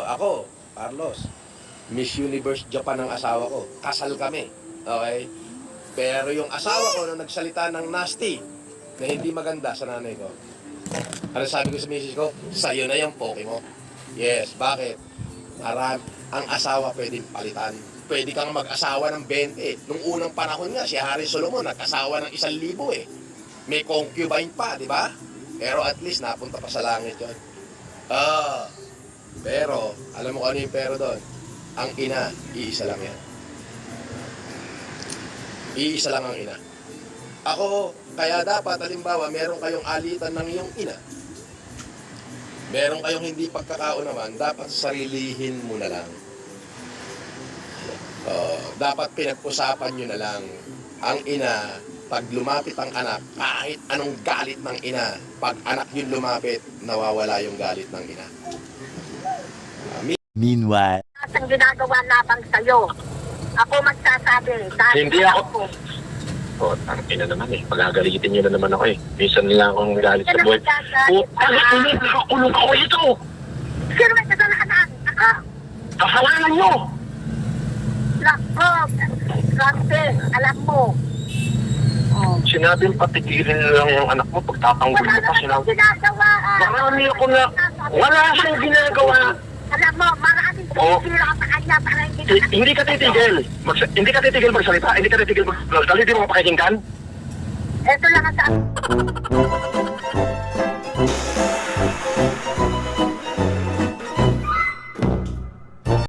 ako, Carlos, Miss Universe Japan ang asawa ko. Kasal kami. Okay? Pero yung asawa ko na nagsalita ng nasty, na hindi maganda sa nanay ko, ano sabi ko sa misis ko? Sa'yo na yung poke mo. Yes, bakit? Ang asawa pwedeng palitan. Pwede kang mag-asawa ng 20. Nung unang panahon nga, si Harry Solomon nag-asawa ng 1,000 eh. May concubine pa, di ba? Pero at least napunta pa sa langit yun. Pero, alam mo kung ano yung pero doon? Ang ina, iisa lang yan. Iisa lang ang ina. Ako, kaya dapat, halimbawa, meron kayong alitan ng iyong ina. Meron kayong hindi pagkakaunawan, dapat sarilihin mo na lang. Dapat pinag-usapan nyo na lang. Ang ina, pag lumapit ang anak, kahit anong galit ng ina, pag anak yun lumapit, nawawala yung galit ng ina. Meanwhile, Ang ginagawa labang sa'yo. Ako magsasabi. Dahil Hindi ako. Ang ina naman eh. Pagagalitin nyo na naman ako eh. Minsan nila akong galit sa buhay. Putang ina, nakakulong ako ito! Sino may kasalanan? Ako. Kasalanan nyo! Lako. Kasi, alam mo. Sinabing patigilin lang yung anak mo pagtatanggol Wala mo pa naman sinabi. yung ginagawa. Marami ako na. Wala siyang ginagawa. Alam mo, maraming tumitira sa kanya para hindi ka Hindi ka titigil. Hindi ka titigil magsalita. Hindi ka titigil magsalita. Hindi mo mapakikinggan. Ito lang ang sabi.